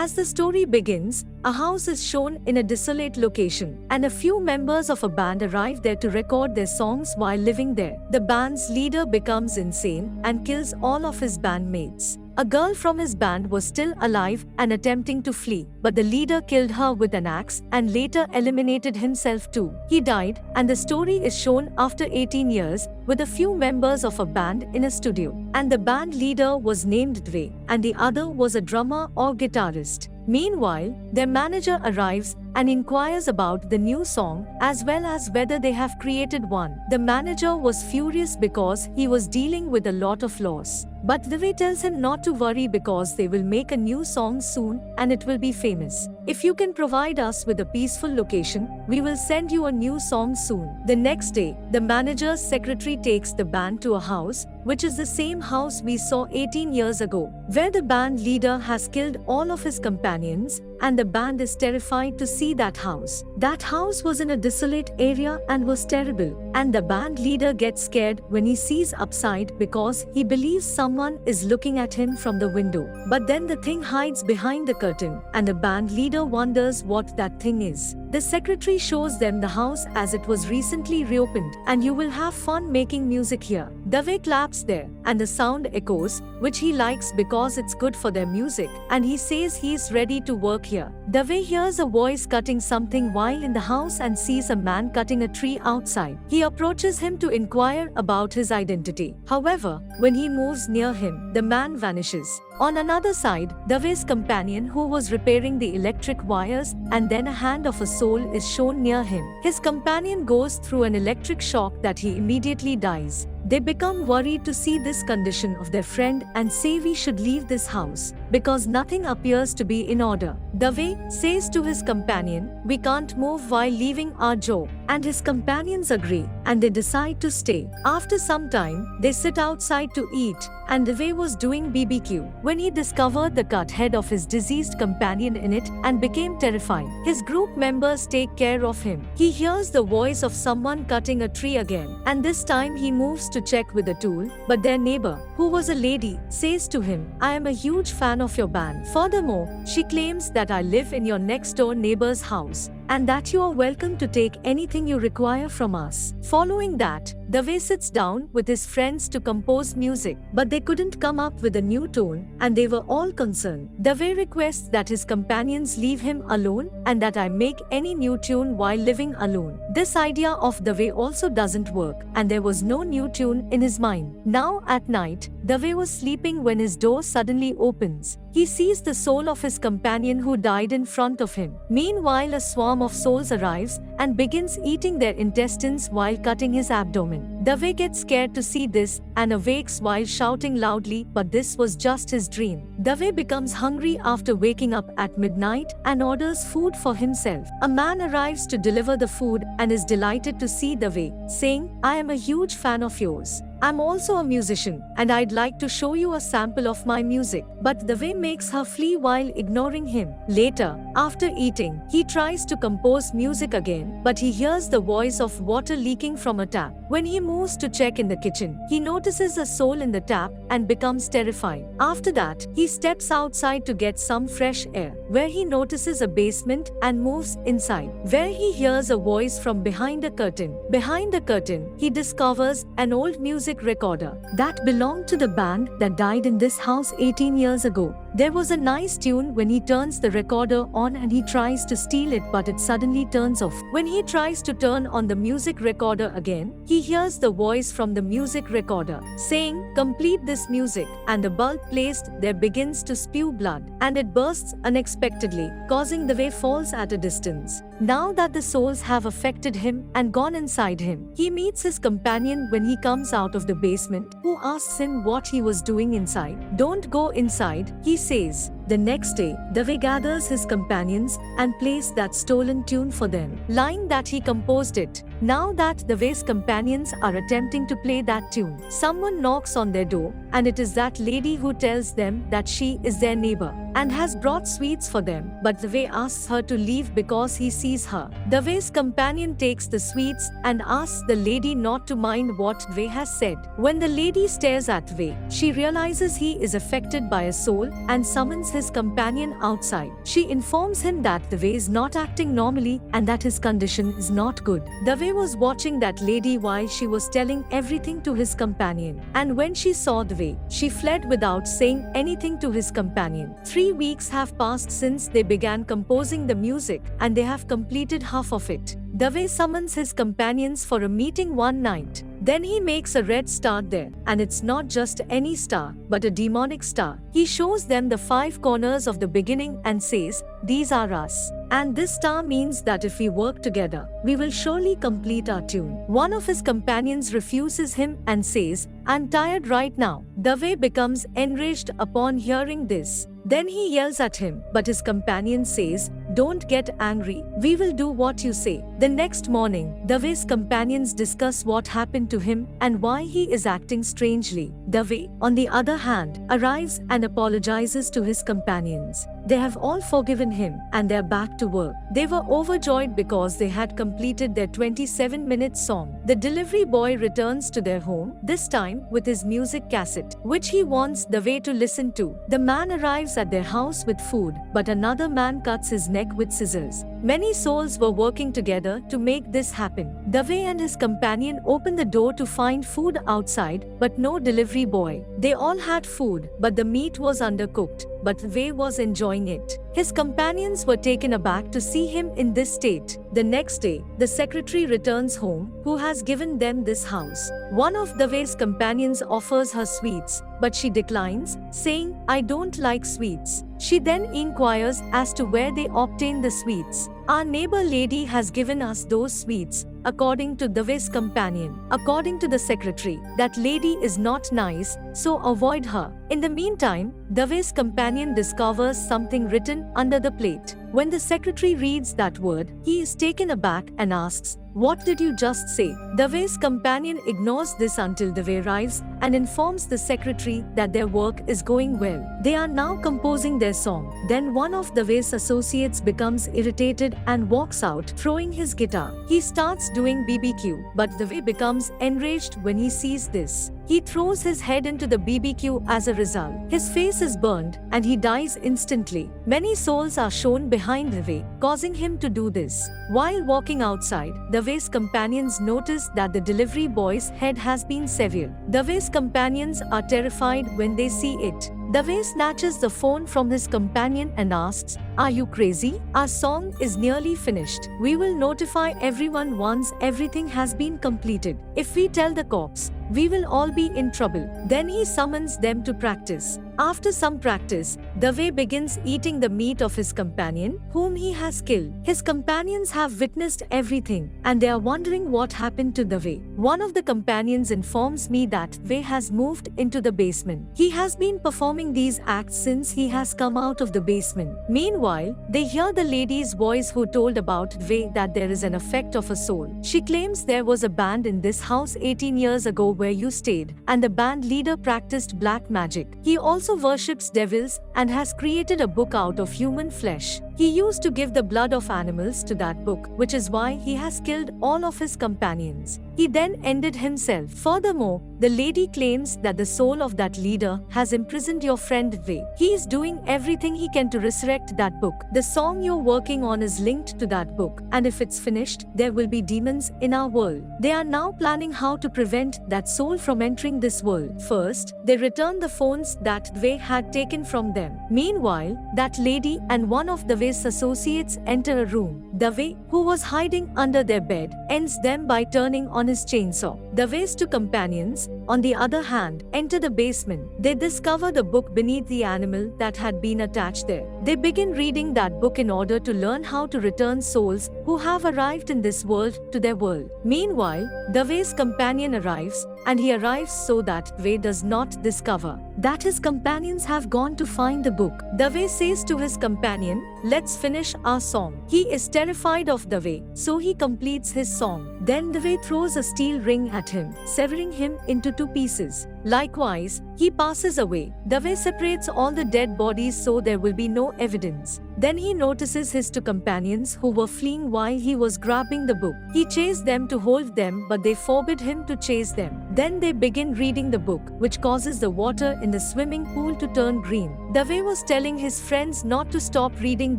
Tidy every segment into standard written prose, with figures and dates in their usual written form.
As the story begins, a house is shown in a desolate location, and a few members of a band arrive there to record their songs while living there. The band's leader becomes insane and kills all of his bandmates. A girl from his band was still alive and attempting to flee, but the leader killed her with an axe and later eliminated himself too. He died, and the story is shown after 18 years with a few members of a band in a studio. And the band leader was named Dve, and the other was a drummer or guitarist. Meanwhile, their manager arrives and inquires about the new song as well as whether they have created one. The manager was furious because he was dealing with a lot of loss. But Dve tells him not to worry because they will make a new song soon and it will be famous. If you can provide us with a peaceful location, we will send you a new song soon. The next day, the manager's secretary takes the band to a house, which is the same house we saw 18 years ago, where the band leader has killed all of his companions, and the band is terrified to see that house. That house was in a desolate area and was terrible, and the band leader gets scared when he sees upside because he believes someone is looking at him from the window. But then the thing hides behind the curtain, and the band leader wonders what that thing is. The secretary shows them the house as it was recently reopened, and you will have fun making music here. Dve claps there, and the sound echoes, which he likes because it's good for their music, and he says he is ready to work here. Dve hears a voice cutting something while in the house and sees a man cutting a tree outside. He approaches him to inquire about his identity. However, when he moves near him, the man vanishes. On another side, Dve's companion who was repairing the electric wires, and then a hand of a soul is shown near him. His companion goes through an electric shock that he immediately dies. They become worried to see this condition of their friend and say we should leave this house because nothing appears to be in order. Dve says to his companion, we can't move while leaving our job, and his companions agree and they decide to stay. After some time, they sit outside to eat, and Dve was doing BBQ when he discovered the cut head of his deceased companion in it and became terrified. His group members take care of him. He hears the voice of someone cutting a tree again, and this time he moves to check with a tool, but their neighbor, who was a lady, says to him, I am a huge fan of your band. Furthermore, she claims that I live in your next door neighbor's house, and that you are welcome to take anything you require from us. Following that, Dve sits down with his friends to compose music, but they couldn't come up with a new tone, and they were all concerned. Dve requests that his companions leave him alone and that I make any new tune while living alone. This idea of Dve also doesn't work, and there was no new tune in his mind. Now at night, Dve was sleeping when his door suddenly opens. He sees the soul of his companion who died in front of him. Meanwhile, a swarm of souls arrives and begins eating their intestines while cutting his abdomen. Dve gets scared to see this and awakes while shouting loudly, but this was just his dream. Dve becomes hungry after waking up at midnight and orders food for himself. A man arrives to deliver the food and is delighted to see Dve, saying, I am a huge fan of yours. I'm also a musician, and I'd like to show you a sample of my music. But Dve makes her flee while ignoring him. Later, after eating, he tries to compose music again, but he hears the voice of water leaking from a tap. When he moves to check in the kitchen, he notices a soul in the tap and becomes terrified. After that, he steps outside to get some fresh air, where he notices a basement and moves inside, where he hears a voice from behind a curtain. Behind the curtain, he discovers an old music recorder that belonged to the band that died in this house 18 years ago. There was a nice tune when he turns the recorder on and he tries to steal it, but it suddenly turns off. When he tries to turn on the music recorder again, he hears the voice from the music recorder saying, complete this music, and the bulb placed there begins to spew blood, and it bursts unexpectedly, causing Dve falls at a distance. Now that the souls have affected him and gone inside him, he meets his companion when he comes out of the basement, who asks him what he was doing inside. Don't go inside, he says. The next day, Dve gathers his companions and plays that stolen tune for them, lying that he composed it. Now that Dave's companions are attempting to play that tune, someone knocks on their door, and it is that lady who tells them that she is their neighbor and has brought sweets for them, but Dave asks her to leave because he sees her. Dave's companion takes the sweets and asks the lady not to mind what Dave has said. When the lady stares at Dave, she realizes he is affected by a soul and summons his companion outside. She informs him that Dave is not acting normally and that his condition is not good. Dave was watching that lady while she was telling everything to his companion, and when she saw Dave, she fled without saying anything to his companion. 3 weeks have passed since they began composing the music, and they have completed half of it. Dave summons his companions for a meeting one night. Then he makes a red star there, and it's not just any star, but a demonic star. He shows them the 5 corners of the beginning and says, "These are us. And this star means that if we work together, we will surely complete our tune." One of his companions refuses him and says, "I'm tired right now." Dave becomes enraged upon hearing this. Then he yells at him, but his companion says, "Don't get angry, we will do what you say." The next morning, Dave's companions discuss what happened to him and why he is acting strangely. Dave, on the other hand, arrives and apologizes to his companions. They have all forgiven him, and they're back to work. They were overjoyed because they had completed their 27-minute song. The delivery boy returns to their home, this time with his music cassette, which he wants Dave to listen to. The man arrives at their house with food, but another man cuts his neck with scissors. Many souls were working together to make this happen. Dave and his companion open the door to find food outside, but no delivery boy. They all had food, but the meat was undercooked. But Dave was enjoying it. His companions were taken aback to see him in this state. The next day, the secretary returns home, who has given them this house. One of Dave's companions offers her sweets, but she declines, saying, "I don't like sweets." She then inquires as to where they obtain the sweets. "Our neighbor lady has given us those sweets," according to Dave's companion. According to the secretary, that lady is not nice, so avoid her. In the meantime, Dave's companion discovers something written under the plate. When the secretary reads that word, he is taken aback and asks, "What did you just say?" Dave's companion ignores this until Dave arrives and informs the secretary that their work is going well. They are now composing their song. Then one of Dave's associates becomes irritated and walks out, throwing his guitar. He starts doing BBQ, but Dave becomes enraged when he sees this. He throws his head into the BBQ as a result. His face is burned, and he dies instantly. Many souls are shown behind Dave, causing him to do this. While walking outside, Dave's companions notice that the delivery boy's head has been severed. Dave's companions are terrified when they see it. Dave snatches the phone from his companion and asks, "Are you crazy? Our song is nearly finished. We will notify everyone once everything has been completed. If we tell the cops, we will all be in trouble." Then he summons them to practice. After some practice, Dave begins eating the meat of his companion, whom he has killed. His companions have witnessed everything, and they are wondering what happened to Dave. One of the companions informs me that Dave has moved into the basement. He has been performing these acts since he has come out of the basement. Meanwhile, they hear the lady's voice who told about Dave that there is an effect of a soul. She claims there was a band in this house 18 years ago where you stayed, and the band leader practiced black magic. He also worships devils and has created a book out of human flesh. He used to give the blood of animals to that book, which is why he has killed all of his companions. He then ended himself. Furthermore, the lady claims that the soul of that leader has imprisoned your friend Dave. He is doing everything he can to resurrect that book. The song you're working on is linked to that book, and if it's finished, there will be demons in our world. They are now planning how to prevent that soul from entering this world. First, they return the phones that Dave had taken from them. Meanwhile, that lady and one of Dave's associates enter a room. Dave, who was hiding under their bed, ends them by turning on his chainsaw. Dave's two companions, on the other hand, enter the basement. They discover the book beneath the animal that had been attached there. They begin reading that book in order to learn how to return souls who have arrived in this world to their world. Meanwhile, Dave's companion arrives, and he arrives so that Dave does not discover that his companions have gone to find the book. Dave says to his companion, "Let's finish our song." He is terrified of Dave, so he completes his song. Then Dave throws a steel ring at him, severing him into 2 pieces. Likewise, he passes away. Dave separates all the dead bodies so there will be no evidence. Then he notices his 2 companions who were fleeing while he was grabbing the book. He chased them to hold them, but they forbid him to chase them. Then they begin reading the book, which causes the water in the swimming pool to turn green. Dave was telling his friends not to stop reading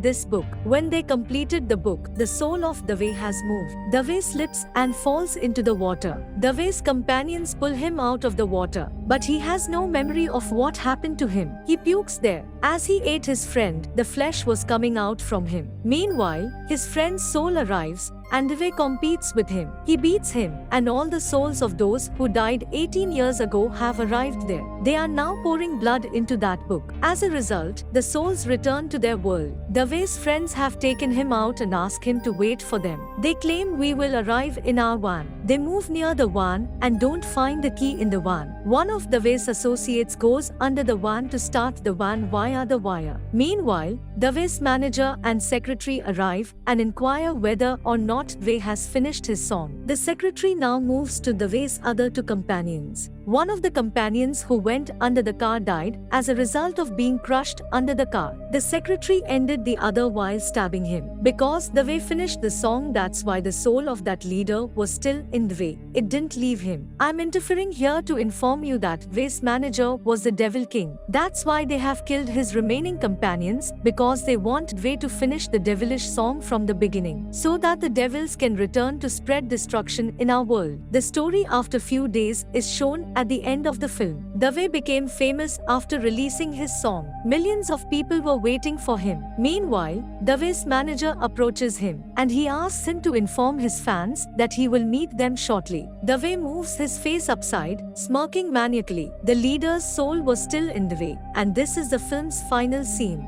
this book. When they completed the book, the soul of Dave has moved. Dave slips and falls into the water. Dave's companions pull him out of the water, but he has no memory of what happened to him. He pukes there. As he ate his friend, the flesh was coming out from him. Meanwhile, his friend's soul arrives, and Dave competes with him. He beats him, and all the souls of those who died 18 years ago have arrived there. They are now pouring blood into that book. As a result, the souls return to their world. Dave's friends have taken him out and ask him to wait for them. They claim we will arrive in our van. They move near the van and don't find the key in the van. One of Dave's associates goes under the van to start the van via the wire. Meanwhile, Dave's manager and secretary arrive and inquire whether or not Dave has finished his song. The secretary now moves to Dave's other 2 companions. One of the companions who went under the car died as a result of being crushed under the car. The secretary ended the other while stabbing him. Because Dave finished the song, that's why the soul of that leader was still in Dave. It didn't leave him. I'm interfering here to inform you that Dave's manager was the Devil King. That's why they have killed his remaining companions, because they want Dave to finish the devilish song from the beginning, so that the devils can return to spread destruction in our world. The story after few days is shown at the end of the film. Dave became famous after releasing his song. Millions of people were waiting for him. Meanwhile, Dave's manager approaches him, and he asks him to inform his fans that he will meet them shortly. Dave moves his face upside, smirking maniacally. The leader's soul was still in Dave, and this is the film's final scene.